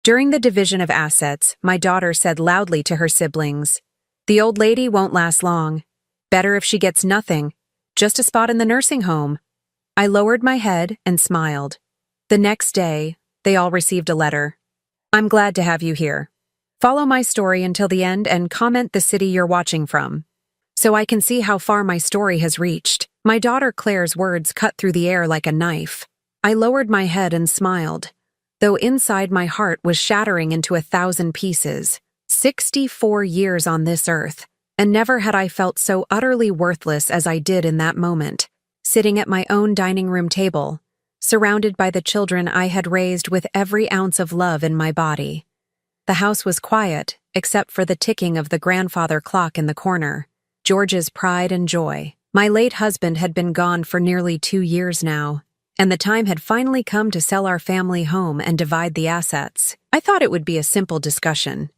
During the division of assets, my daughter said loudly to her siblings, "The old lady won't last long. Better if she gets nothing, just a spot in the nursing home." I lowered my head and smiled. The next day, they all received a letter. "I'm glad to have you here. Follow my story until the end and comment the city you're watching from, so I can see how far my story has reached." My daughter Claire's words cut through the air like a knife. I lowered my head and smiled, though inside my heart was shattering into 1,000 pieces. 64 years on this earth, and never had I felt so utterly worthless as I did in that moment, sitting at my own dining room table, surrounded by the children I had raised with every ounce of love in my body. The house was quiet, except for the ticking of the grandfather clock in the corner, George's pride and joy. My late husband had been gone for nearly 2 years now, and the time had finally come to sell our family home and divide the assets. I thought it would be a simple discussion.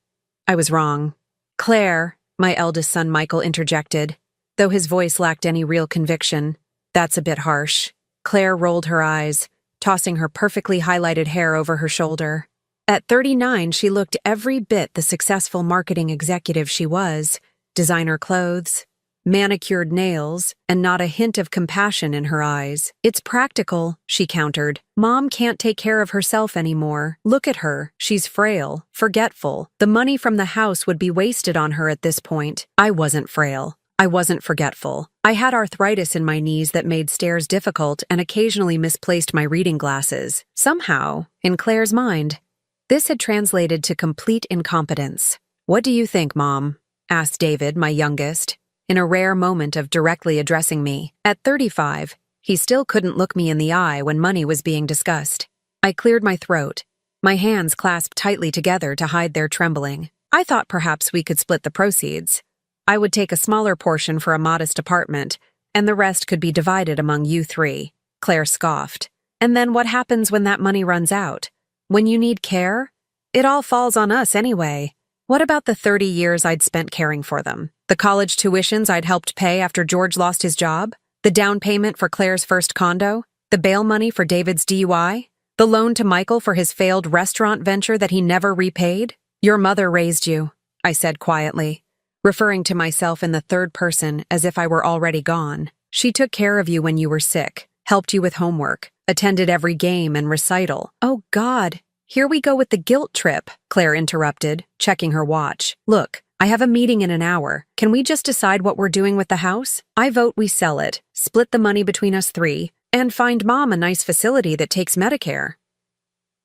I was wrong. "Claire," my eldest son Michael interjected, though his voice lacked any real conviction. "That's a bit harsh." Claire rolled her eyes, tossing her perfectly highlighted hair over her shoulder. At 39, she looked every bit the successful marketing executive she was: designer clothes, manicured nails, and not a hint of compassion in her eyes. "It's practical," she countered. "Mom can't take care of herself anymore. Look at her. She's frail, forgetful. The money from the house would be wasted on her at this point." I wasn't frail. I wasn't forgetful. I had arthritis in my knees that made stairs difficult and occasionally misplaced my reading glasses. Somehow, in Claire's mind, this had translated to complete incompetence. "What do you think, Mom?" asked David, my youngest, in a rare moment of directly addressing me. At 35, he still couldn't look me in the eye when money was being discussed. I cleared my throat, my hands clasped tightly together to hide their trembling. "I thought perhaps we could split the proceeds. I would take a smaller portion for a modest apartment, and the rest could be divided among you three," Claire scoffed. "And then what happens when that money runs out? When you need care? It all falls on us anyway. What about the 30 years I'd spent caring for them? The college tuitions I'd helped pay after George lost his job? The down payment for Claire's first condo? The bail money for David's DUI? The loan to Michael for his failed restaurant venture that he never repaid? Your mother raised you," I said quietly, referring to myself in the third person as if I were already gone. "She took care of you when you were sick, helped you with homework, attended every game and recital." "Oh God, here we go with the guilt trip," Claire interrupted, checking her watch. "Look, I have a meeting in an hour. Can we just decide what we're doing with the house? I vote we sell it, split the money between us three, and find Mom a nice facility that takes Medicare."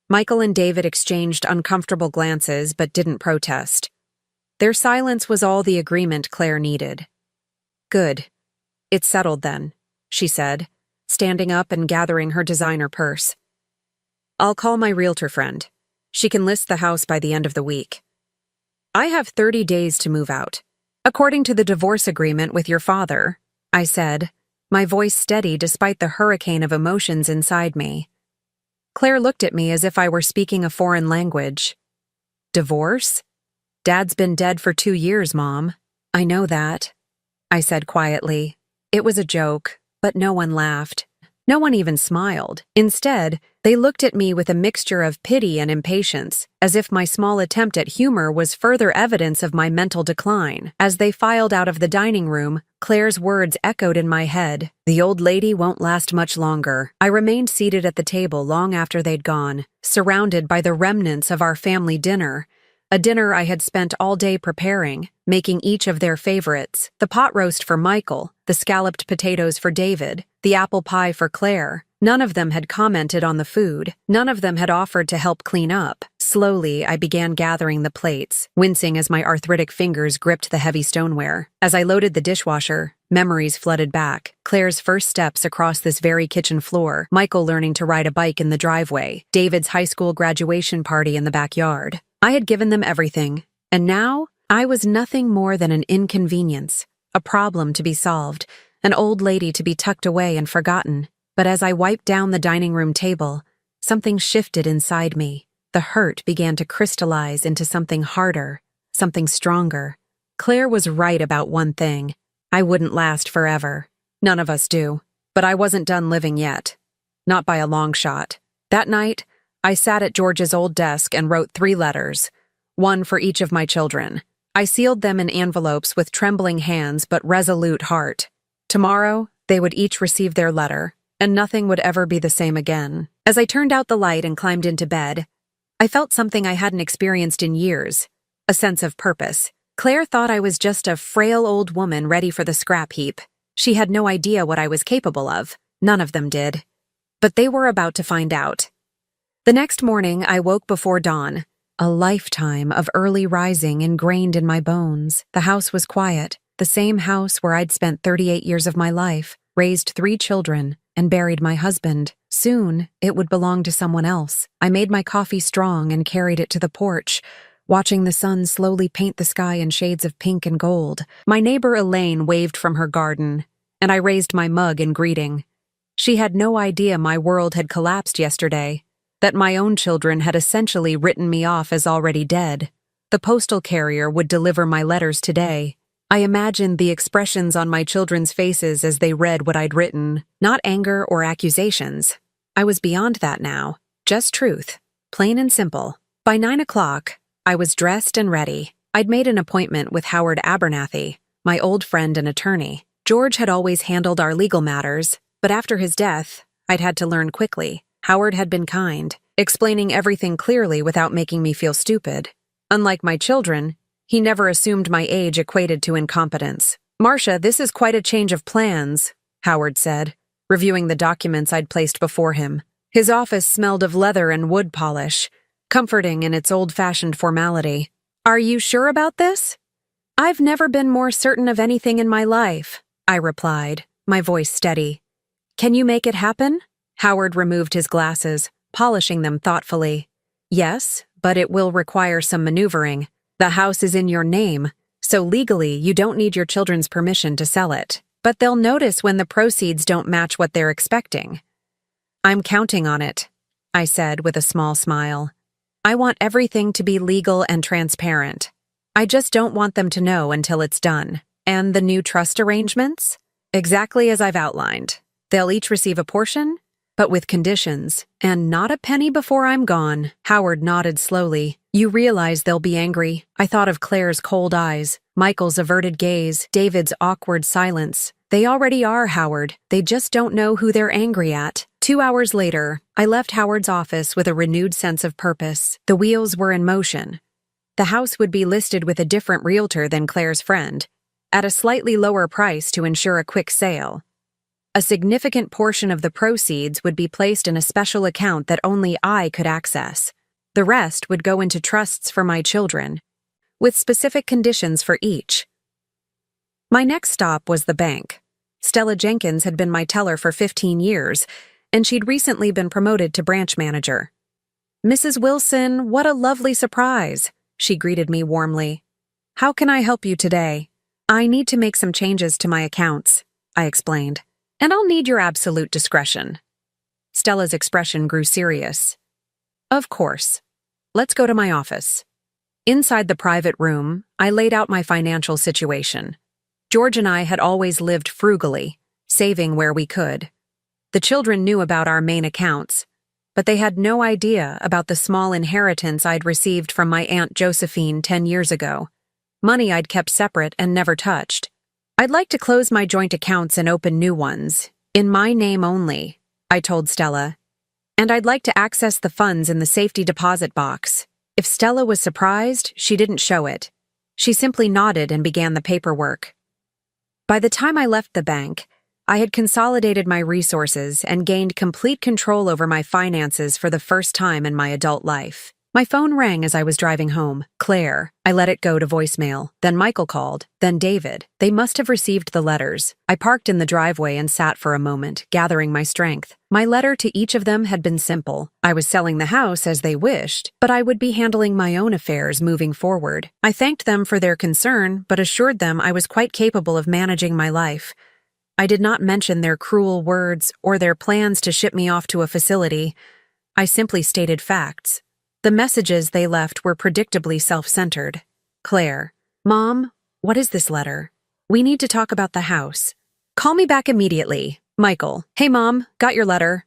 Michael and David exchanged uncomfortable glances but didn't protest. Their silence was all the agreement Claire needed. "Good. It's settled then," she said, standing up and gathering her designer purse. "I'll call my realtor friend. She can list the house by the end of the week. I have 30 days to move out, according to the divorce agreement with your father," I said, my voice steady despite the hurricane of emotions inside me. Claire looked at me as if I were speaking a foreign language. "Divorce? Dad's been dead for 2 years, Mom." "I know that," I said quietly. It was a joke, but no one laughed. No one even smiled. Instead, they looked at me with a mixture of pity and impatience, as if my small attempt at humor was further evidence of my mental decline. As they filed out of the dining room, Claire's words echoed in my head. "The old lady won't last much longer." I remained seated at the table long after they'd gone, surrounded by the remnants of our family dinner, a dinner I had spent all day preparing, making each of their favorites: the pot roast for Michael, the scalloped potatoes for David, the apple pie for Claire. None of them had commented on the food. None of them had offered to help clean up. Slowly, I began gathering the plates, wincing as my arthritic fingers gripped the heavy stoneware. As I loaded the dishwasher, memories flooded back. Claire's first steps across this very kitchen floor, Michael learning to ride a bike in the driveway, David's high school graduation party in the backyard. I had given them everything, and now I was nothing more than an inconvenience, a problem to be solved, an old lady to be tucked away and forgotten. But as I wiped down the dining room table, something shifted inside me. The hurt began to crystallize into something harder, something stronger. Claire was right about one thing. I wouldn't last forever. None of us do. But I wasn't done living yet. Not by a long shot. That night, I sat at George's old desk and wrote 3 letters, one for each of my children. I sealed them in envelopes with trembling hands but resolute heart. Tomorrow, they would each receive their letter, and nothing would ever be the same again. As I turned out the light and climbed into bed, I felt something I hadn't experienced in years, a sense of purpose. Claire thought I was just a frail old woman ready for the scrap heap. She had no idea what I was capable of. None of them did. But they were about to find out. The next morning, I woke before dawn, a lifetime of early rising ingrained in my bones. The house was quiet, the same house where I'd spent 38 years of my life, raised 3 children, and buried my husband. Soon, it would belong to someone else. I made my coffee strong and carried it to the porch, watching the sun slowly paint the sky in shades of pink and gold. My neighbor Elaine waved from her garden, and I raised my mug in greeting. She had no idea my world had collapsed yesterday, that my own children had essentially written me off as already dead. The postal carrier would deliver my letters today. I imagined the expressions on my children's faces as they read what I'd written, not anger or accusations. I was beyond that now, just truth, plain and simple. By 9 o'clock, I was dressed and ready. I'd made an appointment with Howard Abernathy, my old friend and attorney. George had always handled our legal matters, but after his death, I'd had to learn quickly. Howard had been kind, explaining everything clearly without making me feel stupid. Unlike my children, he never assumed my age equated to incompetence. "Marcia, this is quite a change of plans," Howard said, reviewing the documents I'd placed before him. His office smelled of leather and wood polish, comforting in its old-fashioned formality. "Are you sure about this?" "I've never been more certain of anything in my life," I replied, my voice steady. "Can you make it happen?" Howard removed his glasses, polishing them thoughtfully. "Yes, but it will require some maneuvering. The house is in your name, so legally you don't need your children's permission to sell it. But they'll notice when the proceeds don't match what they're expecting." "I'm counting on it," I said with a small smile. "I want everything to be legal and transparent. I just don't want them to know until it's done." "And the new trust arrangements?" "Exactly as I've outlined. They'll each receive a portion, but with conditions, and not a penny before I'm gone." Howard nodded slowly. "You realize they'll be angry." I thought of Claire's cold eyes, Michael's averted gaze, David's awkward silence. "They already are, Howard. They just don't know who they're angry at." 2 hours later, I left Howard's office with a renewed sense of purpose. The wheels were in motion. The house would be listed with a different realtor than Claire's friend, at a slightly lower price to ensure a quick sale. A significant portion of the proceeds would be placed in a special account that only I could access. The rest would go into trusts for my children, with specific conditions for each. My next stop was the bank. Stella Jenkins had been my teller for 15 years, and she'd recently been promoted to branch manager. "Mrs. Wilson, what a lovely surprise," she greeted me warmly. "How can I help you today?" "I need to make some changes to my accounts," I explained. "And I'll need your absolute discretion." Stella's expression grew serious. "Of course. Let's go to my office." Inside the private room, I laid out my financial situation. George and I had always lived frugally, saving where we could. The children knew about our main accounts, but they had no idea about the small inheritance I'd received from my Aunt Josephine 10 years ago, money I'd kept separate and never touched. "I'd like to close my joint accounts and open new ones, in my name only," I told Stella. "And I'd like to access the funds in the safety deposit box." If Stella was surprised, she didn't show it. She simply nodded and began the paperwork. By the time I left the bank, I had consolidated my resources and gained complete control over my finances for the first time in my adult life. My phone rang as I was driving home. Claire. I let it go to voicemail. Then Michael called. Then David. They must have received the letters. I parked in the driveway and sat for a moment, gathering my strength. My letter to each of them had been simple. I was selling the house as they wished, but I would be handling my own affairs moving forward. I thanked them for their concern, but assured them I was quite capable of managing my life. I did not mention their cruel words or their plans to ship me off to a facility. I simply stated facts. The messages they left were predictably self-centered. Claire. "Mom, what is this letter? We need to talk about the house. Call me back immediately." Michael. Hey, Mom, got your letter.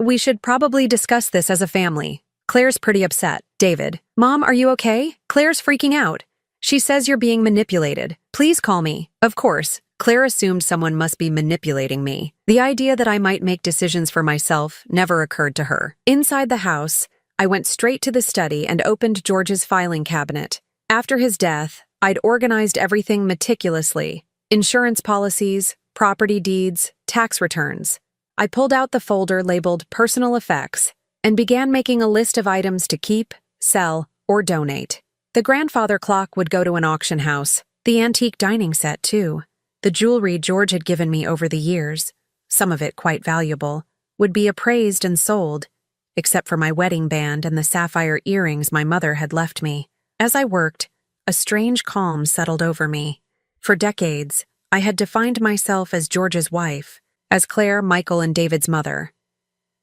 We should probably discuss this as a family. Claire's pretty upset. David. Mom, are you okay? Claire's freaking out. She says you're being manipulated. Please call me. Of course. Claire assumed someone must be manipulating me. The idea that I might make decisions for myself never occurred to her. Inside the house, I went straight to the study and opened George's filing cabinet. After his death, I'd organized everything meticulously. Insurance policies, property deeds, tax returns. I pulled out the folder labeled Personal Effects and began making a list of items to keep, sell, or donate. The grandfather clock would go to an auction house, the antique dining set too. The jewelry George had given me over the years, some of it quite valuable, would be appraised and sold, except for my wedding band and the sapphire earrings my mother had left me. As I worked, a strange calm settled over me. For decades, I had defined myself as George's wife, as Claire, Michael, and David's mother.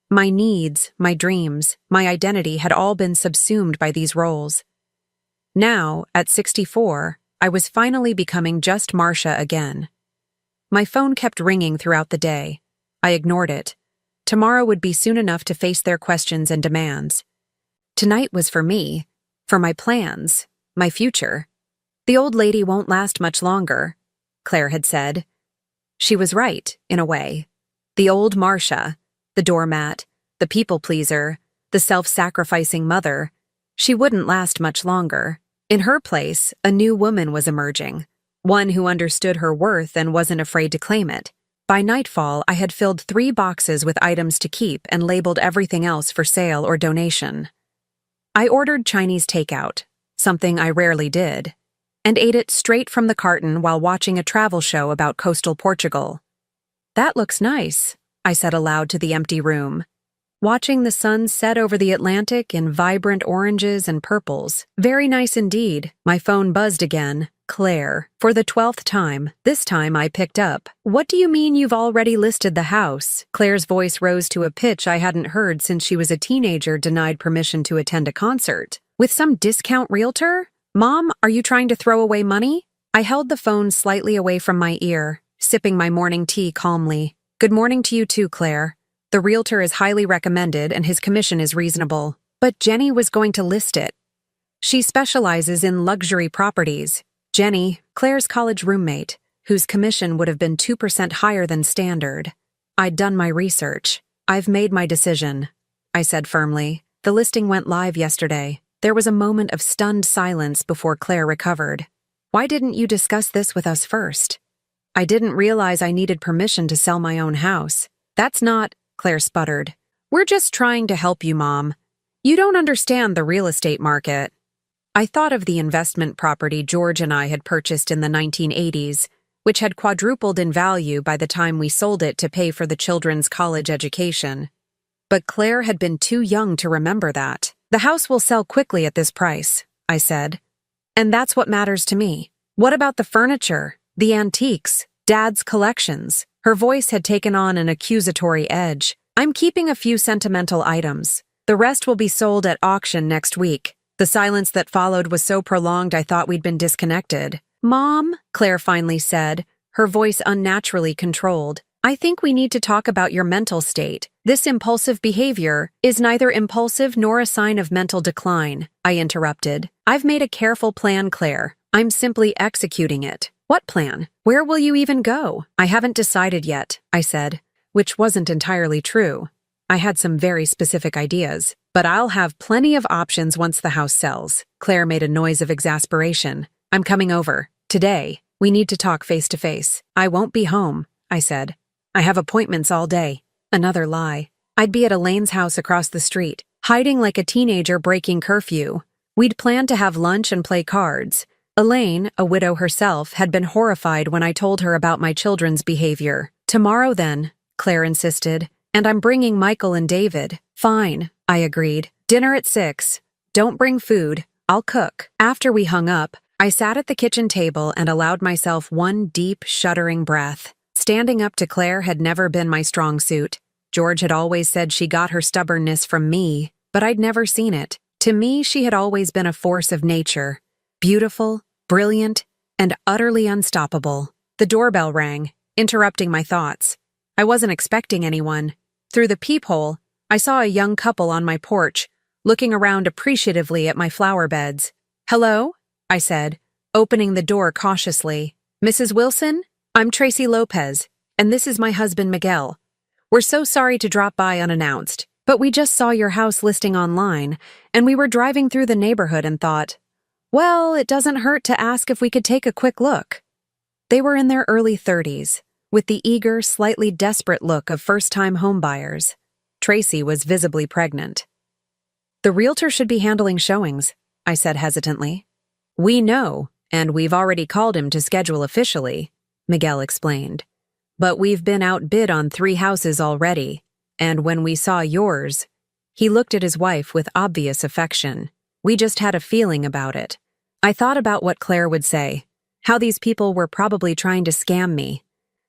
My needs, my dreams, my identity had all been subsumed by these roles. Now, at 64, I was finally becoming just Marcia again. My phone kept ringing throughout the day. I ignored it. Tomorrow would be soon enough to face their questions and demands. Tonight was for me, for my plans, my future. The old lady won't last much longer, Claire had said. She was right, in a way. The old Marcia, the doormat, the people-pleaser, the self-sacrificing mother, she wouldn't last much longer. In her place, a new woman was emerging, one who understood her worth and wasn't afraid to claim it. By nightfall, I had filled 3 boxes with items to keep and labeled everything else for sale or donation. I ordered Chinese takeout, something I rarely did, and ate it straight from the carton while watching a travel show about coastal Portugal. That looks nice, I said aloud to the empty room. Watching the sun set over the Atlantic in vibrant oranges and purples. Very nice indeed. My phone buzzed again. Claire. For the 12th time. This time I picked up. What do you mean you've already listed the house? Claire's voice rose to a pitch I hadn't heard since she was a teenager denied permission to attend a concert. With some discount realtor? Mom, are you trying to throw away money? I held the phone slightly away from my ear, sipping my morning tea calmly. Good morning to you too, Claire. The realtor is highly recommended and his commission is reasonable. But Jenny was going to list it. She specializes in luxury properties. Jenny, Claire's college roommate, whose commission would have been 2% higher than standard. I'd done my research. I've made my decision, I said firmly. The listing went live yesterday. There was a moment of stunned silence before Claire recovered. Why didn't you discuss this with us first? I didn't realize I needed permission to sell my own house. That's not... Claire sputtered. We're just trying to help you, Mom. You don't understand the real estate market. I thought of the investment property George and I had purchased in the 1980s, which had quadrupled in value by the time we sold it to pay for the children's college education. But Claire had been too young to remember that. The house will sell quickly at this price, I said. And that's what matters to me. What about the furniture, the antiques, Dad's collections? Her voice had taken on an accusatory edge. I'm keeping a few sentimental items. The rest will be sold at auction next week. The silence that followed was so prolonged I thought we'd been disconnected. Mom, Claire finally said, her voice unnaturally controlled. I think we need to talk about your mental state. This impulsive behavior is neither impulsive nor a sign of mental decline, I interrupted. I've made a careful plan, Claire. I'm simply executing it. What plan? Where will you even go? I haven't decided yet, I said, which wasn't entirely true. I had some very specific ideas, but I'll have plenty of options once the house sells. Claire made a noise of exasperation. I'm coming over. Today. We need to talk face to face. I won't be home, I said. I have appointments all day. Another lie. I'd be at Elaine's house across the street, hiding like a teenager breaking curfew. We'd planned to have lunch and play cards. Elaine, a widow herself, had been horrified when I told her about my children's behavior. Tomorrow then, Claire insisted, and I'm bringing Michael and David. Fine, I agreed. Dinner at 6. Don't bring food. I'll cook. After we hung up, I sat at the kitchen table and allowed myself one deep, shuddering breath. Standing up to Claire had never been my strong suit. George had always said she got her stubbornness from me, but I'd never seen it. To me, she had always been a force of nature. Beautiful, brilliant, and utterly unstoppable. The doorbell rang, interrupting my thoughts. I wasn't expecting anyone. Through the peephole, I saw a young couple on my porch, looking around appreciatively at my flower beds. "Hello?" I said, opening the door cautiously. "Mrs. Wilson? I'm Tracy Lopez, and this is my husband Miguel. We're so sorry to drop by unannounced, but we just saw your house listing online, and we were driving through the neighborhood and thought, well, it doesn't hurt to ask if we could take a quick look." They were in their early 30s, with the eager, slightly desperate look of first-time homebuyers. Tracy was visibly pregnant. "The realtor should be handling showings," I said hesitantly. "We know, and we've already called him to schedule officially," Miguel explained. "But we've been outbid on 3 houses already, and when we saw yours," he looked at his wife with obvious affection, "we just had a feeling about it." I thought about what Claire would say, how these people were probably trying to scam me,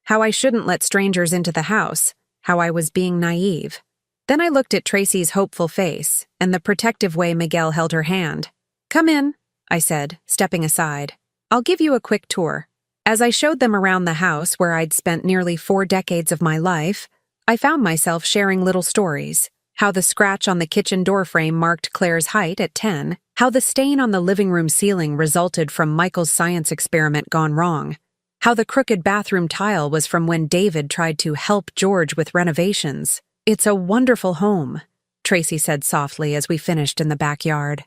how I shouldn't let strangers into the house, how I was being naive. Then I looked at Tracy's hopeful face and the protective way Miguel held her hand. "Come in," I said, stepping aside. "I'll give you a quick tour." As I showed them around the house where I'd spent nearly 4 decades of my life, I found myself sharing little stories. How the scratch on the kitchen doorframe marked Claire's height at 10, how the stain on the living room ceiling resulted from Michael's science experiment gone wrong, how the crooked bathroom tile was from when David tried to help George with renovations. "It's a wonderful home," Tracy said softly as we finished in the backyard.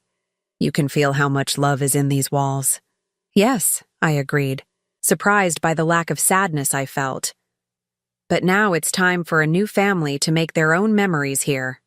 "You can feel how much love is in these walls." "Yes," I agreed, surprised by the lack of sadness I felt. But now it's time for a new family to make their own memories here.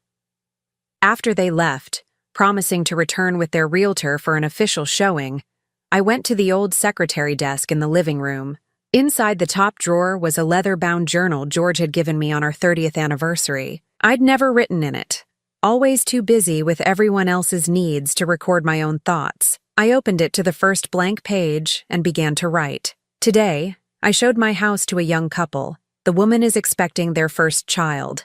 After they left, promising to return with their realtor for an official showing, I went to the old secretary desk in the living room. Inside the top drawer was a leather-bound journal George had given me on our 30th anniversary. I'd never written in it, always too busy with everyone else's needs to record my own thoughts. I opened it to the first blank page and began to write. Today, I showed my house to a young couple. The woman is expecting their first child.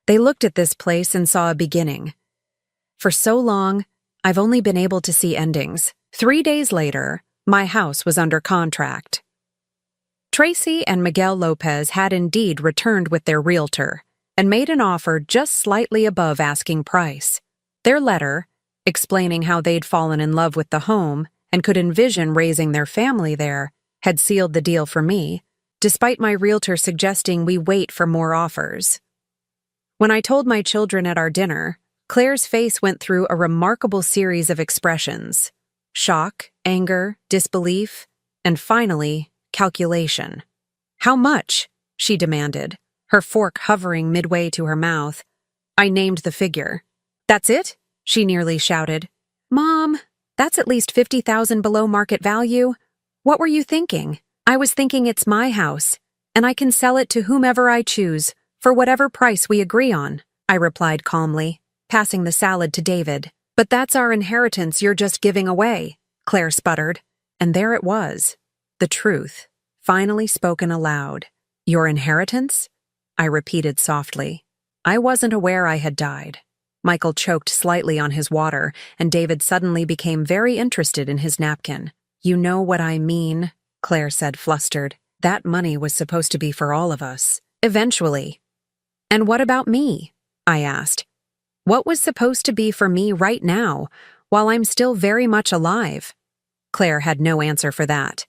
They looked at this place and saw a beginning. For so long, I've only been able to see endings. 3 days later, my house was under contract. Tracy and Miguel Lopez had indeed returned with their realtor and made an offer just slightly above asking price. Their letter, explaining how they'd fallen in love with the home and could envision raising their family there, had sealed the deal for me, despite my realtor suggesting we wait for more offers. When I told my children at our dinner, Claire's face went through a remarkable series of expressions: shock, anger, disbelief, and finally, calculation. "How much?" she demanded, her fork hovering midway to her mouth. I named the figure. "That's it?" she nearly shouted. "Mom, that's at least $50,000 below market value. What were you thinking?" "I was thinking it's my house, and I can sell it to whomever I choose, for whatever price we agree on," I replied calmly, passing the salad to David. "But that's our inheritance you're just giving away," Claire sputtered. And there it was, the truth, finally spoken aloud. "Your inheritance?" I repeated softly. I wasn't aware I had died. Michael choked slightly on his water, and David suddenly became very interested in his napkin. "You know what I mean," Claire said, flustered. "That money was supposed to be for all of us. Eventually." "And what about me?" I asked. "What was supposed to be for me right now, while I'm still very much alive?" Claire had no answer for that.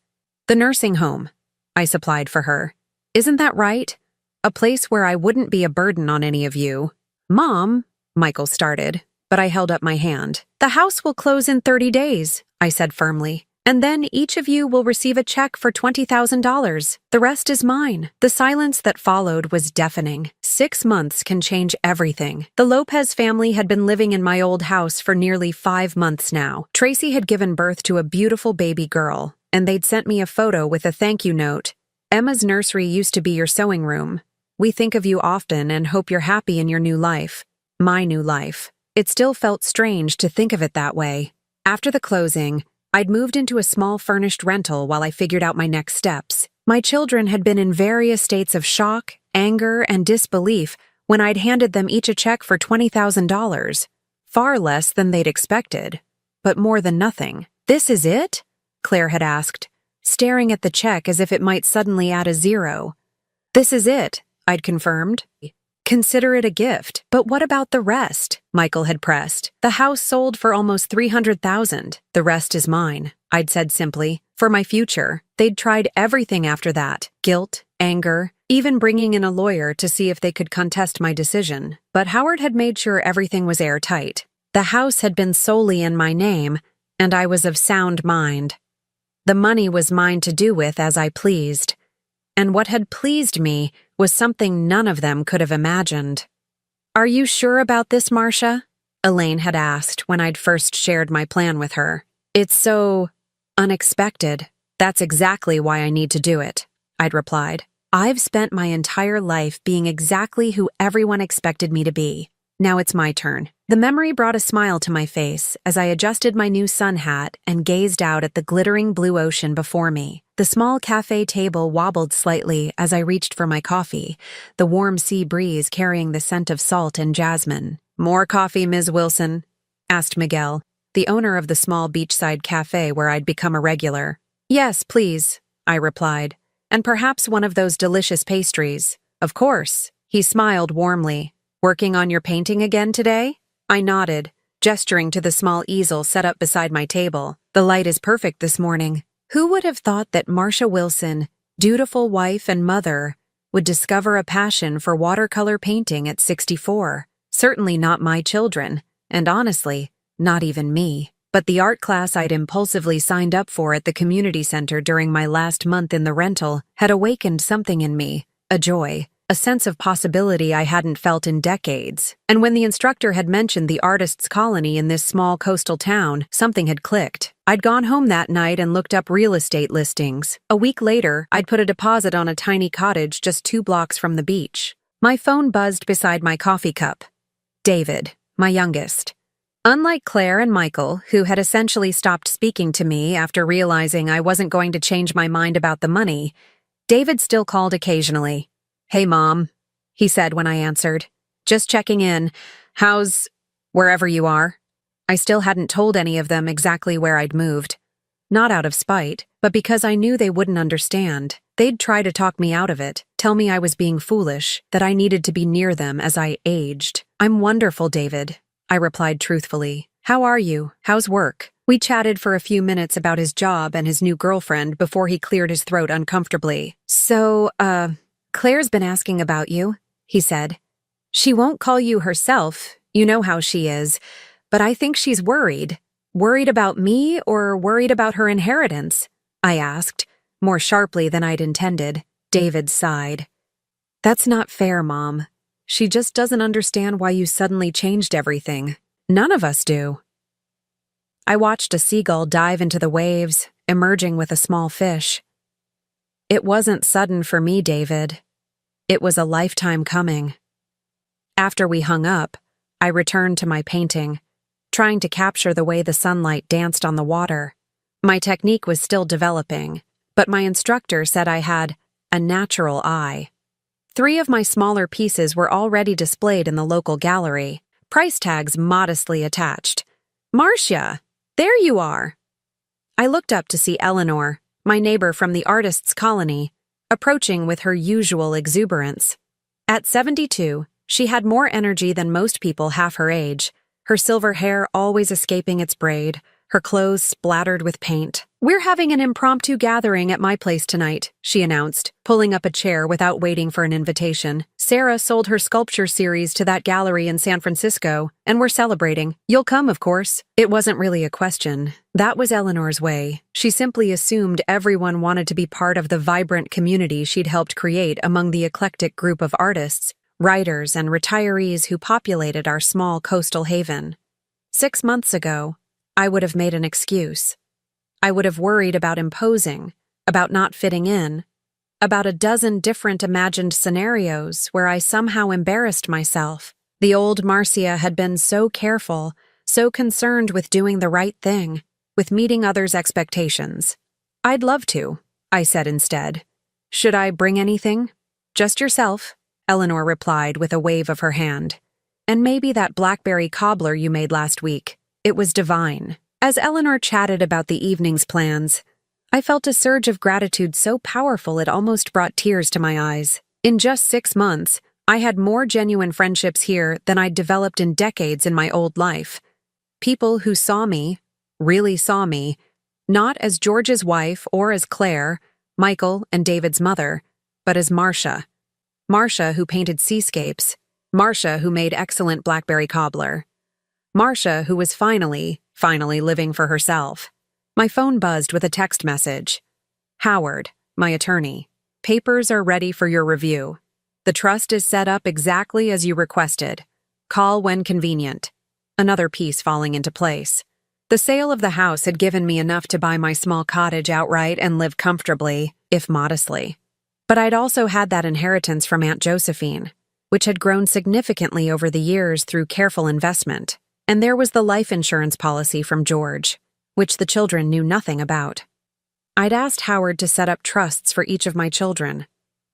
"The nursing home," I supplied for her. "Isn't that right? A place where I wouldn't be a burden on any of you." "Mom," Michael started, but I held up my hand. "The house will close in 30 days, I said firmly. "And then each of you will receive a check for $20,000. The rest is mine." The silence that followed was deafening. 6 months can change everything. The Lopez family had been living in my old house for nearly 5 months now. Tracy had given birth to a beautiful baby girl, and they'd sent me a photo with a thank you note. "Emma's nursery used to be your sewing room. We think of you often and hope you're happy in your new life." My new life. It still felt strange to think of it that way. After the closing, I'd moved into a small furnished rental while I figured out my next steps. My children had been in various states of shock, anger, and disbelief when I'd handed them each a check for $20,000. Far less than they'd expected, but more than nothing. "This is it?" Claire had asked, staring at the check as if it might suddenly add a zero. "This is it," I'd confirmed. Consider it a gift. But what about the rest? Michael had pressed. The house sold for almost $300,000. The rest is mine, I'd said simply. For my future. They'd tried everything after that. Guilt, anger, even bringing in a lawyer to see if they could contest my decision. But Howard had made sure everything was airtight. The house had been solely in my name, and I was of sound mind. The money was mine to do with as I pleased. And what had pleased me was something none of them could have imagined. "Are you sure about this, Marcia?" Elaine had asked when I'd first shared my plan with her. "It's so unexpected. That's exactly why I need to do it," I'd replied. "I've spent my entire life being exactly who everyone expected me to be. Now it's my turn." The memory brought a smile to my face as I adjusted my new sun hat and gazed out at the glittering blue ocean before me. The small cafe table wobbled slightly as I reached for my coffee, the warm sea breeze carrying the scent of salt and jasmine. "More coffee, Ms. Wilson?" asked Miguel, the owner of the small beachside cafe where I'd become a regular. "Yes, please," I replied. "And perhaps one of those delicious pastries." "Of course." He smiled warmly. "Working on your painting again today?" I nodded, gesturing to the small easel set up beside my table. "The light is perfect this morning." Who would have thought that Marcia Wilson, dutiful wife and mother, would discover a passion for watercolor painting at 64? Certainly not my children, and honestly, not even me. But the art class I'd impulsively signed up for at the community center during my last month in the rental had awakened something in me, a joy, a sense of possibility I hadn't felt in decades. And when the instructor had mentioned the artists' colony in this small coastal town, something had clicked. I'd gone home that night and looked up real estate listings. A week later, I'd put a deposit on a tiny cottage just 2 blocks from the beach. My phone buzzed beside my coffee cup. David, my youngest. Unlike Claire and Michael, who had essentially stopped speaking to me after realizing I wasn't going to change my mind about the money, David still called occasionally. "Hey, Mom," he said when I answered. "Just checking in. How's wherever you are?" I still hadn't told any of them exactly where I'd moved. Not out of spite, but because I knew they wouldn't understand. They'd try to talk me out of it, tell me I was being foolish, that I needed to be near them as I aged. "I'm wonderful, David," I replied truthfully. "How are you? How's work?" We chatted for a few minutes about his job and his new girlfriend before he cleared his throat uncomfortably. Claire's been asking about you," he said. "She won't call you herself, you know how she is, but I think she's worried. Worried about me or worried about her inheritance?" I asked, more sharply than I'd intended. David sighed. "That's not fair, Mom. She just doesn't understand why you suddenly changed everything. None of us do." I watched a seagull dive into the waves, emerging with a small fish. "It wasn't sudden for me, David. It was a lifetime coming." After we hung up, I returned to my painting, trying to capture the way the sunlight danced on the water. My technique was still developing, but my instructor said I had a natural eye. 3 of my smaller pieces were already displayed in the local gallery, price tags modestly attached. "Marcia, there you are!" I looked up to see Eleanor, my neighbor from the artists' colony, approaching with her usual exuberance. At 72, she had more energy than most people half her age, her silver hair always escaping its braid, her clothes splattered with paint. "We're having an impromptu gathering at my place tonight," she announced, pulling up a chair without waiting for an invitation. "Sarah sold her sculpture series to that gallery in San Francisco, and we're celebrating. You'll come, of course." It wasn't really a question. That was Eleanor's way. She simply assumed everyone wanted to be part of the vibrant community she'd helped create among the eclectic group of artists, writers, and retirees who populated our small coastal haven. 6 months ago, I would have made an excuse. I would have worried about imposing, about not fitting in, about a dozen different imagined scenarios where I somehow embarrassed myself. The old Marcia had been so careful, so concerned with doing the right thing, with meeting others' expectations. "I'd love to," I said instead. "Should I bring anything?" "Just yourself," Eleanor replied with a wave of her hand. "And maybe that blackberry cobbler you made last week. It was divine." As Eleanor chatted about the evening's plans, I felt a surge of gratitude so powerful it almost brought tears to my eyes. In just 6 months, I had more genuine friendships here than I'd developed in decades in my old life. People who saw me, really saw me, not as George's wife or as Claire, Michael and David's mother, but as Marcia. Marcia who painted seascapes. Marcia who made excellent blackberry cobbler. Marcia who was finally living for herself. My phone buzzed with a text message. Howard, my attorney. Papers are ready for your review. The trust is set up exactly as you requested. Call when convenient. Another piece falling into place. The sale of the house had given me enough to buy my small cottage outright and live comfortably, if modestly. But I'd also had that inheritance from Aunt Josephine, which had grown significantly over the years through careful investment. And there was the life insurance policy from George, which the children knew nothing about. I'd asked Howard to set up trusts for each of my children,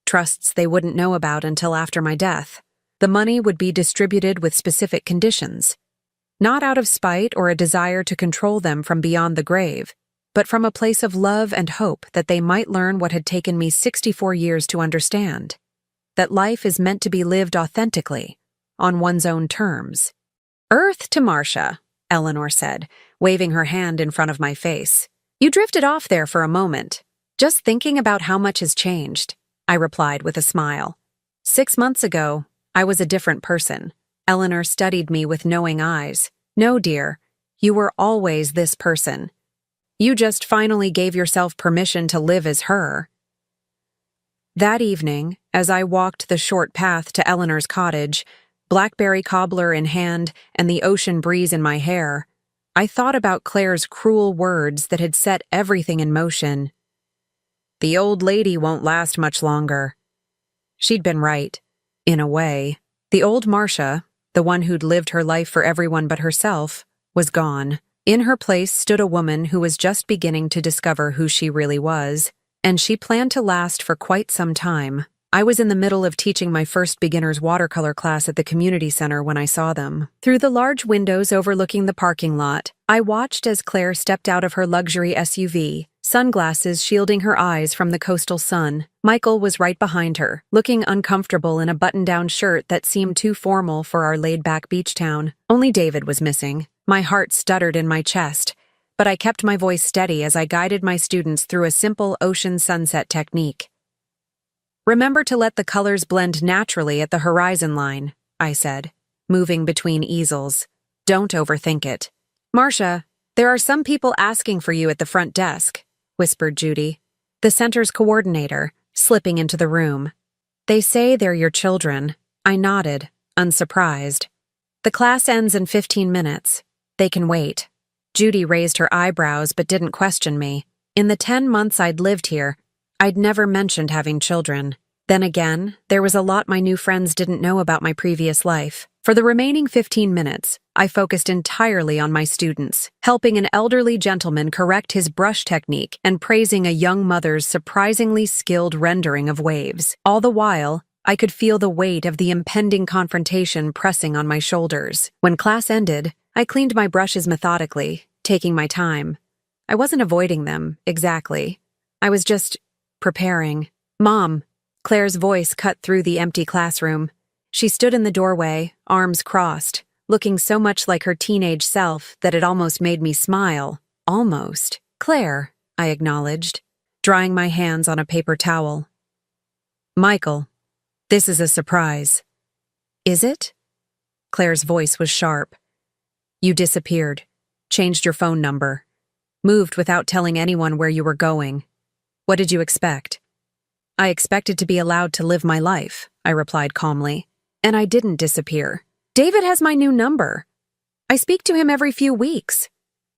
trusts they wouldn't know about until after my death. The money would be distributed with specific conditions, not out of spite or a desire to control them from beyond the grave, but from a place of love and hope that they might learn what had taken me 64 years to understand, that life is meant to be lived authentically, on one's own terms. Earth to Marcia, Eleanor said, waving her hand in front of my face. You drifted off there for a moment. Just thinking about how much has changed, I replied with a smile. 6 months ago, I was a different person. Eleanor studied me with knowing eyes. No, dear, you were always this person. You just finally gave yourself permission to live as her. That evening, as I walked the short path to Eleanor's cottage, blackberry cobbler in hand and the ocean breeze in my hair, I thought about Claire's cruel words that had set everything in motion. The old lady won't last much longer. She'd been right, in a way. The old Marcia, the one who'd lived her life for everyone but herself, was gone. In her place stood a woman who was just beginning to discover who she really was, and she planned to last for quite some time. I was in the middle of teaching my first beginner's watercolor class at the community center when I saw them. Through the large windows overlooking the parking lot, I watched as Claire stepped out of her luxury SUV, sunglasses shielding her eyes from the coastal sun. Michael was right behind her, looking uncomfortable in a button-down shirt that seemed too formal for our laid-back beach town. Only David was missing. My heart stuttered in my chest, but I kept my voice steady as I guided my students through a simple ocean sunset technique. Remember to let the colors blend naturally at the horizon line, I said, moving between easels. Don't overthink it. Marcia, there are some people asking for you at the front desk, whispered Judy, the center's coordinator, slipping into the room. They say they're your children. I nodded, unsurprised. The class ends in 15 minutes. They can wait. Judy raised her eyebrows but didn't question me. In the 10 months I'd lived here, I'd never mentioned having children. Then again, there was a lot my new friends didn't know about my previous life. For the remaining 15 minutes, I focused entirely on my students, helping an elderly gentleman correct his brush technique and praising a young mother's surprisingly skilled rendering of waves. All the while, I could feel the weight of the impending confrontation pressing on my shoulders. When class ended, I cleaned my brushes methodically, taking my time. I wasn't avoiding them, exactly. I was just preparing. Mom, Claire's voice cut through the empty classroom. She stood in the doorway, arms crossed, looking so much like her teenage self that it almost made me smile. Almost. Claire, I acknowledged, drying my hands on a paper towel. Michael, this is a surprise. Is it? Claire's voice was sharp. You disappeared, changed your phone number, moved without telling anyone where you were going. What did you expect? I expected to be allowed to live my life, I replied calmly. And I didn't disappear. David has my new number. I speak to him every few weeks.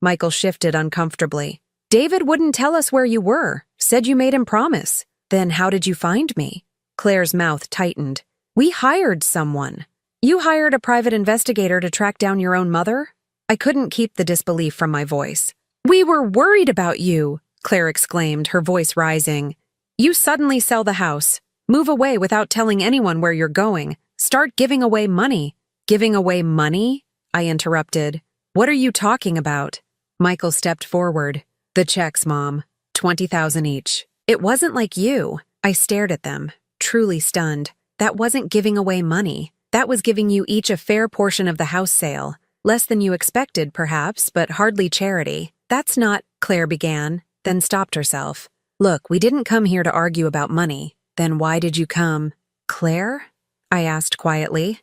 Michael shifted uncomfortably. David wouldn't tell us where you were, said you made him promise. Then how did you find me? Claire's mouth tightened. We hired someone. You hired a private investigator to track down your own mother? I couldn't keep the disbelief from my voice. We were worried about you, Claire exclaimed, her voice rising. You suddenly sell the house, move away without telling anyone where you're going, start giving away money. Giving away money? I interrupted. What are you talking about? Michael stepped forward. The checks, Mom. $20,000 each. It wasn't like you. I stared at them. truly stunned. That wasn't giving away money. That was giving you each a fair portion of the house sale. Less than you expected, perhaps, but hardly charity. That's not, Claire began, then stopped herself. Look, we didn't come here to argue about money. Then why did you come? Claire? I asked quietly.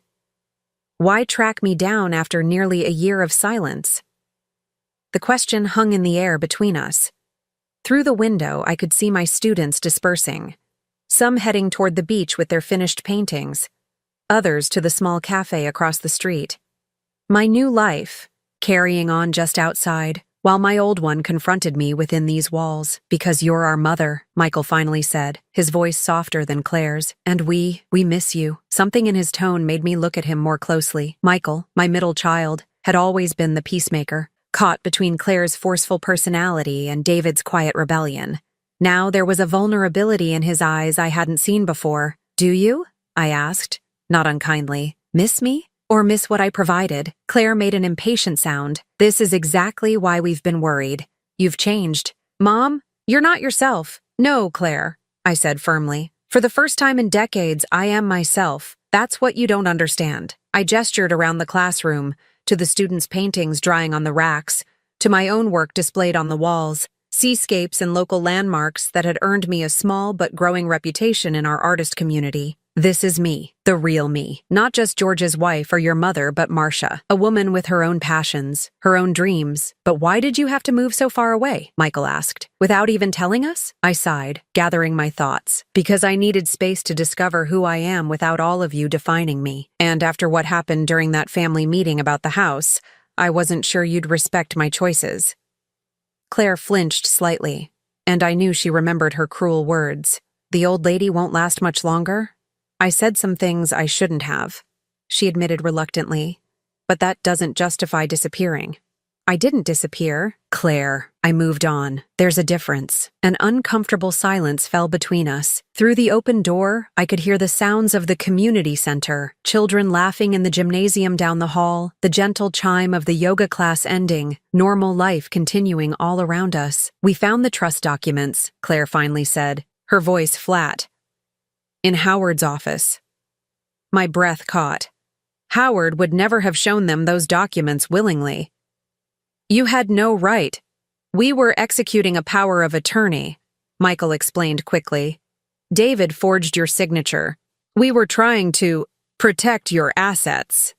Why track me down after nearly a year of silence? The question hung in the air between us. Through the window, I could see my students dispersing. Some heading toward the beach with their finished paintings, others to the small cafe across the street. My new life, carrying on just outside, while my old one confronted me within these walls. Because you're our mother, Michael finally said, his voice softer than Claire's. And we miss you. Something in his tone made me look at him more closely. Michael, my middle child, had always been the peacemaker, caught between Claire's forceful personality and David's quiet rebellion. Now there was a vulnerability in his eyes I hadn't seen before. Do you? I asked, not unkindly. Miss me? Or miss what I provided? Claire made an impatient sound. This is exactly why we've been worried. You've changed. Mom, you're not yourself. No, Claire, I said firmly. For the first time in decades, I am myself. That's what you don't understand. I gestured around the classroom, to the students' paintings drying on the racks, to my own work displayed on the walls, seascapes and local landmarks that had earned me a small but growing reputation in our artist community. This is me, the real me. Not just George's wife or your mother, but Marcia, a woman with her own passions, her own dreams. But why did you have to move so far away? Michael asked. Without even telling us? I sighed, gathering my thoughts. Because I needed space to discover who I am without all of you defining me. And after what happened during that family meeting about the house, I wasn't sure you'd respect my choices. Claire flinched slightly, and I knew she remembered her cruel words. The old lady won't last much longer? I said some things I shouldn't have, she admitted reluctantly, but that doesn't justify disappearing. I didn't disappear, Claire. I moved on. There's a difference. An uncomfortable silence fell between us. Through the open door, I could hear the sounds of the community center, children laughing in the gymnasium down the hall, the gentle chime of the yoga class ending, normal life continuing all around us. We found the trust documents, Claire finally said, her voice flat. In Howard's office. My breath caught. Howard would never have shown them those documents willingly. You had no right. We were executing a power of attorney, Michael explained quickly. David forged your signature. We were trying to protect your assets.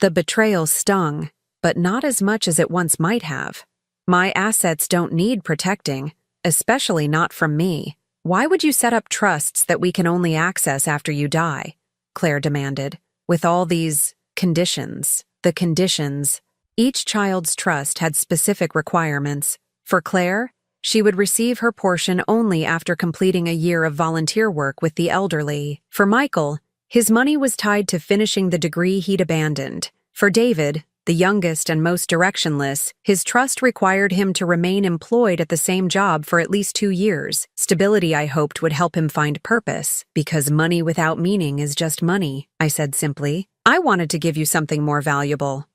The betrayal stung, but not as much as it once might have. My assets don't need protecting, especially not from me. Why would you set up trusts that we can only access after you die? Claire demanded. With all these conditions. The conditions. Each child's trust had specific requirements. For Claire, she would receive her portion only after completing a year of volunteer work with the elderly. For Michael, his money was tied to finishing the degree he'd abandoned. For David, the youngest and most directionless, his trust required him to remain employed at the same job for at least 2 years. Stability, I hoped, would help him find purpose. Because money without meaning is just money, I said simply. I wanted to give you something more valuable.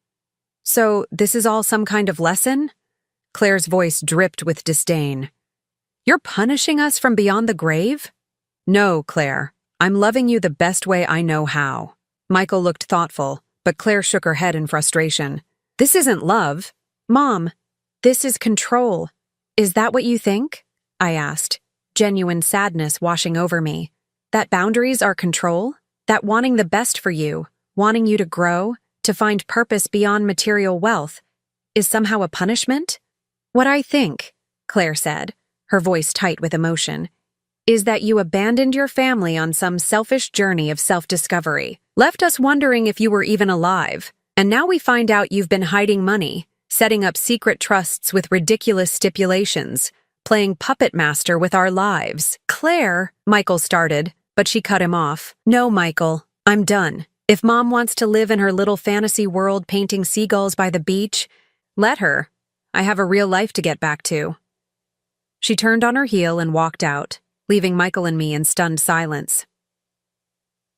So, this is all some kind of lesson? Claire's voice dripped with disdain. You're punishing us from beyond the grave? No, Claire. I'm loving you the best way I know how. Michael looked thoughtful, but Claire shook her head in frustration. This isn't love. Mom, this is control. Is that what you think? I asked, genuine sadness washing over me. That boundaries are control? That wanting the best for you, wanting you to grow, to find purpose beyond material wealth, is somehow a punishment? What I think, Claire said, her voice tight with emotion, is that you abandoned your family on some selfish journey of self-discovery, left us wondering if you were even alive, and now we find out you've been hiding money, setting up secret trusts with ridiculous stipulations, playing puppet master with our lives. Claire, Michael started, but she cut him off. No, Michael, I'm done. If Mom wants to live in her little fantasy world painting seagulls by the beach, let her. I have a real life to get back to. She turned on her heel and walked out, leaving Michael and me in stunned silence.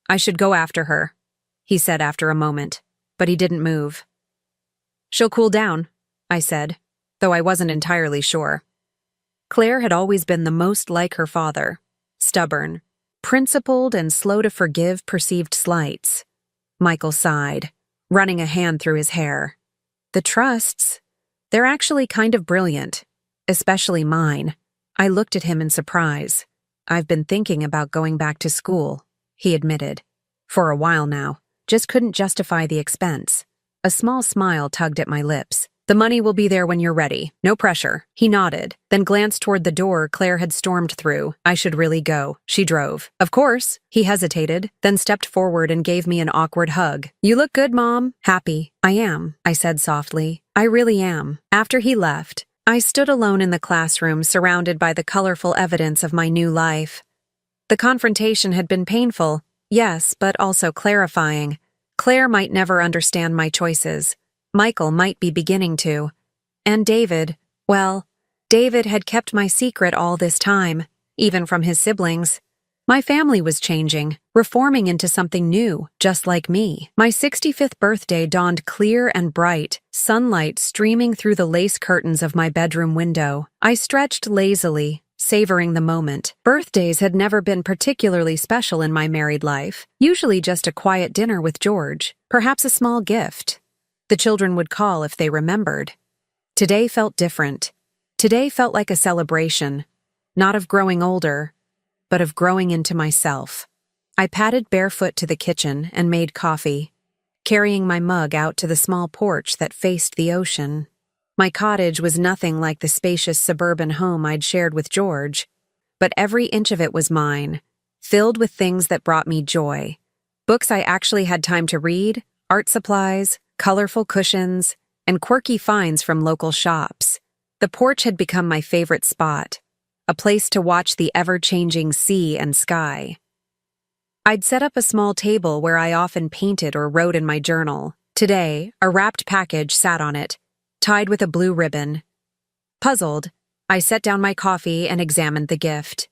I should go after her, he said after a moment, but he didn't move. She'll cool down, I said, though I wasn't entirely sure. Claire had always been the most like her father, stubborn, Principled and slow to forgive perceived slights. Michael sighed, running a hand through his hair. The trusts, they're actually kind of brilliant, especially mine. I looked at him in surprise. I've been thinking about going back to school, he admitted. For a while now, just couldn't justify the expense. A small smile tugged at my lips. The money will be there when you're ready. No pressure. He nodded, then glanced toward the door Claire had stormed through. I should really go. She drove. Of course. He hesitated, then stepped forward and gave me an awkward hug. You look good, Mom. Happy. I am, I said softly. I really am. After he left, I stood alone in the classroom, surrounded by the colorful evidence of my new life. The confrontation had been painful, yes, but also clarifying. Claire might never understand my choices. Michael might be beginning to. And David, well, David had kept my secret all this time, even from his siblings. My family was changing, reforming into something new, just like me. My 65th birthday dawned clear and bright, sunlight streaming through the lace curtains of my bedroom window. I stretched lazily, savoring the moment. Birthdays had never been particularly special in my married life, usually just a quiet dinner with George, perhaps a small gift. The children would call if they remembered. Today felt different. Today felt like a celebration, not of growing older, but of growing into myself. I padded barefoot to the kitchen and made coffee, carrying my mug out to the small porch that faced the ocean. My cottage was nothing like the spacious suburban home I'd shared with George, but every inch of it was mine, filled with things that brought me joy. Books I actually had time to read, art supplies, colorful cushions, and quirky finds from local shops. The porch had become my favorite spot, a place to watch the ever-changing sea and sky. I'd set up a small table where I often painted or wrote in my journal. Today, a wrapped package sat on it, tied with a blue ribbon. Puzzled, I set down my coffee and examined the gift.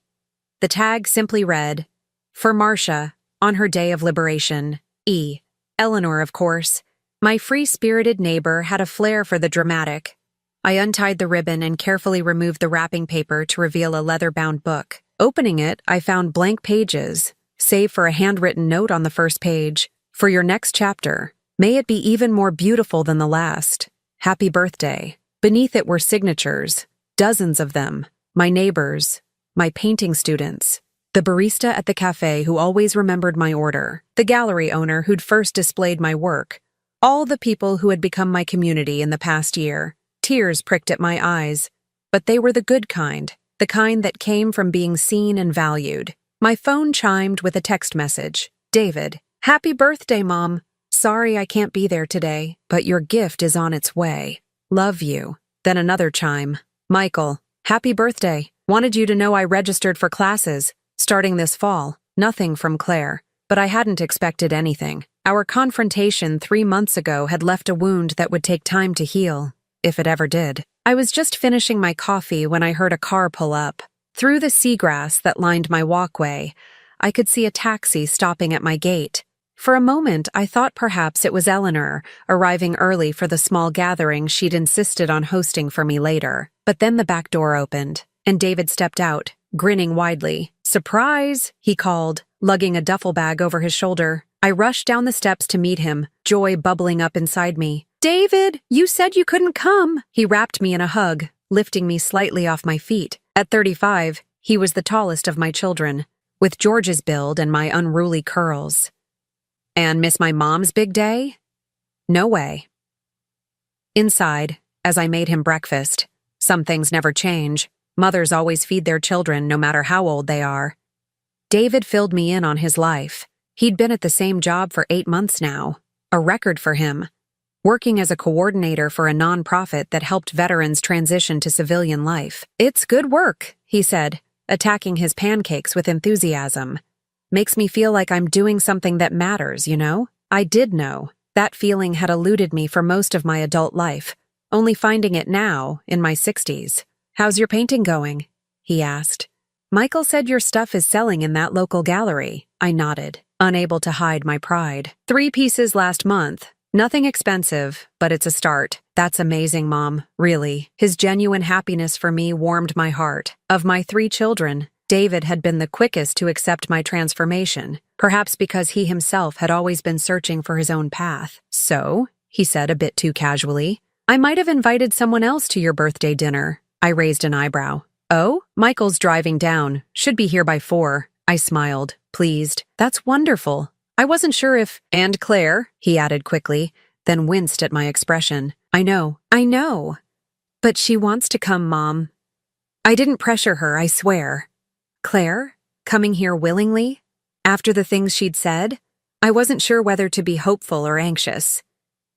The tag simply read, "For Marcia, on her day of liberation, E. Eleanor, of course. My free-spirited neighbor had a flair for the dramatic. I untied the ribbon and carefully removed the wrapping paper to reveal a leather-bound book. Opening it, I found blank pages, save for a handwritten note on the first page. For your next chapter, may it be even more beautiful than the last. Happy birthday. Beneath it were signatures, dozens of them, my neighbors, my painting students, the barista at the cafe who always remembered my order, the gallery owner who'd first displayed my work, all the people who had become my community in the past year. Tears pricked at my eyes, but they were the good kind, the kind that came from being seen and valued. My phone chimed with a text message. David, happy birthday, Mom. Sorry I can't be there today, but your gift is on its way. Love you. Then another chime. Michael, happy birthday. Wanted you to know I registered for classes, starting this fall. Nothing from Claire, but I hadn't expected anything. Our confrontation 3 months ago had left a wound that would take time to heal, if it ever did. I was just finishing my coffee when I heard a car pull up. Through the seagrass that lined my walkway, I could see a taxi stopping at my gate. For a moment, I thought perhaps it was Eleanor, arriving early for the small gathering she'd insisted on hosting for me later. But then the back door opened, and David stepped out, grinning widely. Surprise, he called, lugging a duffel bag over his shoulder. I rushed down the steps to meet him, joy bubbling up inside me. David, you said you couldn't come. He wrapped me in a hug, lifting me slightly off my feet. At 35, he was the tallest of my children, with George's build and my unruly curls. And miss my mom's big day? No way. Inside, as I made him breakfast, some things never change. Mothers always feed their children no matter how old they are. David filled me in on his life. He'd been at the same job for 8 months now, a record for him, working as a coordinator for a nonprofit that helped veterans transition to civilian life. It's good work, he said, attacking his pancakes with enthusiasm. Makes me feel like I'm doing something that matters, you know? I did know. That feeling had eluded me for most of my adult life, only finding it now, in my 60s. How's your painting going? He asked. Michael said your stuff is selling in that local gallery. I nodded, unable to hide my pride. 3 pieces last month. Nothing expensive, but it's a start. That's amazing, Mom, really. His genuine happiness for me warmed my heart. Of my 3 children, David had been the quickest to accept my transformation, perhaps because he himself had always been searching for his own path. So, he said a bit too casually, I might have invited someone else to your birthday dinner. I raised an eyebrow. Oh, Michael's driving down. Should be here by 4. I smiled, pleased. That's wonderful. I wasn't sure if— And Claire, he added quickly, then winced at my expression. I know. But she wants to come, Mom. I didn't pressure her, I swear. Claire? Coming here willingly? After the things she'd said? I wasn't sure whether to be hopeful or anxious.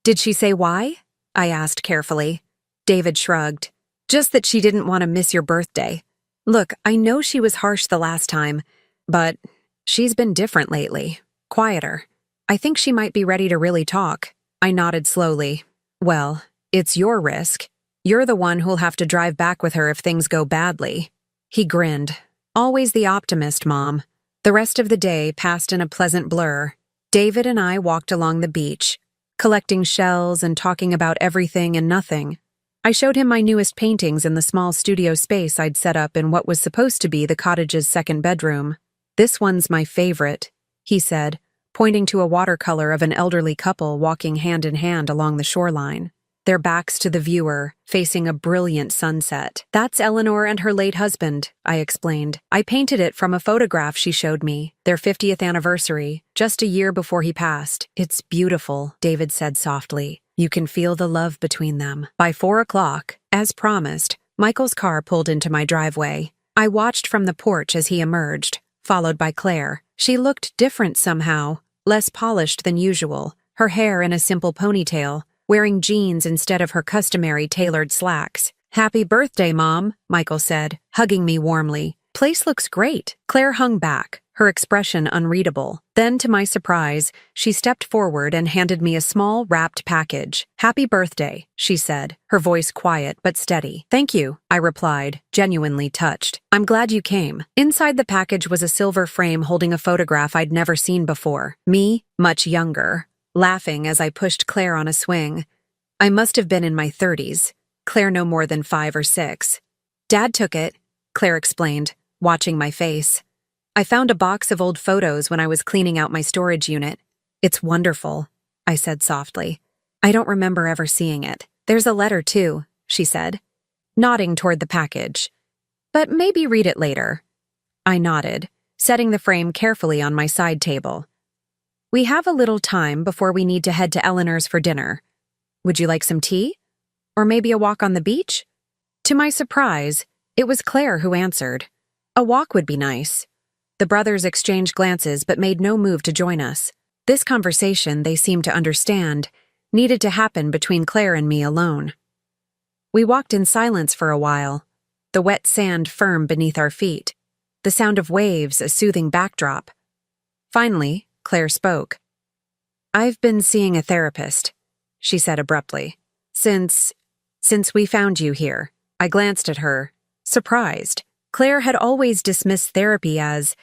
Did she say why? I asked carefully. David shrugged. Just that she didn't want to miss your birthday. Look, I know she was harsh the last time, but she's been different lately. Quieter. I think she might be ready to really talk. I nodded slowly. Well, it's your risk. You're the one who'll have to drive back with her if things go badly. He grinned. Always the optimist, Mom. The rest of the day passed in a pleasant blur. David and I walked along the beach, collecting shells and talking about everything and nothing. I showed him my newest paintings in the small studio space I'd set up in what was supposed to be the cottage's second bedroom. This one's my favorite, he said, pointing to a watercolor of an elderly couple walking hand in hand along the shoreline, their backs to the viewer, facing a brilliant sunset. That's Eleanor and her late husband, I explained. I painted it from a photograph she showed me, their 50th anniversary, just a year before he passed. It's beautiful, David said softly. You can feel the love between them. By 4 o'clock, as promised, Michael's car pulled into my driveway. I watched from the porch as he emerged, followed by Claire. She looked different somehow, less polished than usual, her hair in a simple ponytail, wearing jeans instead of her customary tailored slacks. Happy birthday, Mom, Michael said, hugging me warmly. Place looks great. Claire hung back, her expression unreadable. Then, to my surprise, she stepped forward and handed me a small, wrapped package. Happy birthday, she said, her voice quiet but steady. Thank you, I replied, genuinely touched. I'm glad you came. Inside the package was a silver frame holding a photograph I'd never seen before. Me, much younger, laughing as I pushed Claire on a swing. I must have been in my 30s. Claire no more than 5 or 6. Dad took it, Claire explained, watching my face. I found a box of old photos when I was cleaning out my storage unit. It's wonderful, I said softly. I don't remember ever seeing it. There's a letter too, she said, nodding toward the package. But maybe read it later. I nodded, setting the frame carefully on my side table. We have a little time before we need to head to Eleanor's for dinner. Would you like some tea? Or maybe a walk on the beach? To my surprise, it was Claire who answered. A walk would be nice. The brothers exchanged glances but made no move to join us. This conversation, they seemed to understand, needed to happen between Claire and me alone. We walked in silence for a while, the wet sand firm beneath our feet, the sound of waves a soothing backdrop. Finally, Claire spoke. I've been seeing a therapist, she said abruptly. Since we found you here. I glanced at her, surprised. Claire had always dismissed therapy as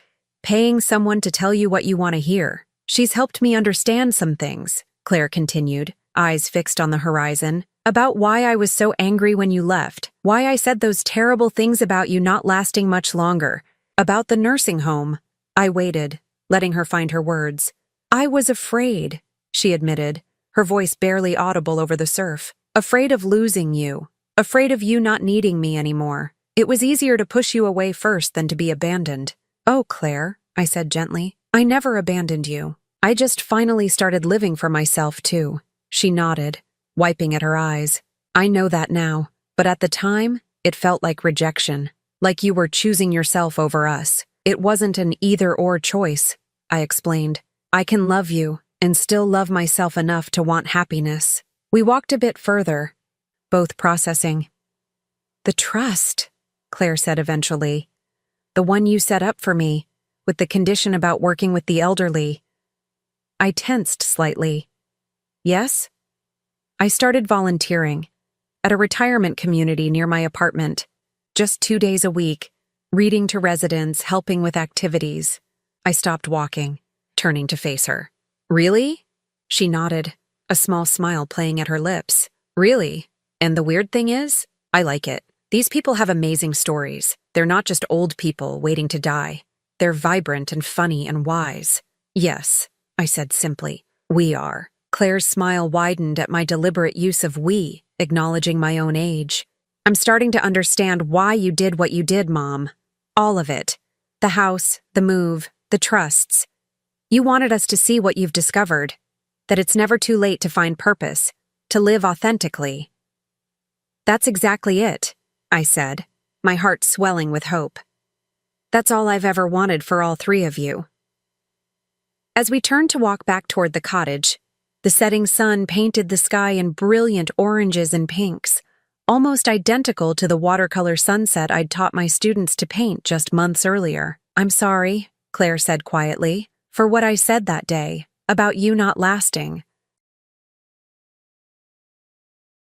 paying someone to tell you what you want to hear. She's helped me understand some things, Claire continued, eyes fixed on the horizon, about why I was so angry when you left, why I said those terrible things about you not lasting much longer, about the nursing home. I waited, letting her find her words. I was afraid, she admitted, her voice barely audible over the surf. Afraid of losing you, afraid of you not needing me anymore. It was easier to push you away first than to be abandoned. Oh, Claire, I said gently, I never abandoned you. I just finally started living for myself, too. She nodded, wiping at her eyes. I know that now, but at the time, it felt like rejection, like you were choosing yourself over us. It wasn't an either-or choice, I explained. I can love you and still love myself enough to want happiness. We walked a bit further, both processing. The trust, Claire said eventually. The one you set up for me, with the condition about working with the elderly. I tensed slightly. Yes? I started volunteering at a retirement community near my apartment, just 2 days a week, reading to residents, helping with activities. I stopped walking, turning to face her. Really? She nodded, a small smile playing at her lips. Really? And the weird thing is, I like it. These people have amazing stories. They're not just old people waiting to die. They're vibrant and funny and wise. Yes, I said simply. We are. Claire's smile widened at my deliberate use of we, acknowledging my own age. I'm starting to understand why you did what you did, Mom. All of it. The house, the move, the trusts. You wanted us to see what you've discovered. That it's never too late to find purpose, to live authentically. That's exactly it, I said, my heart swelling with hope. That's all I've ever wanted for all three of you. As we turned to walk back toward the cottage, the setting sun painted the sky in brilliant oranges and pinks, almost identical to the watercolor sunset I'd taught my students to paint just months earlier. I'm sorry, Claire said quietly, for what I said that day, about you not lasting.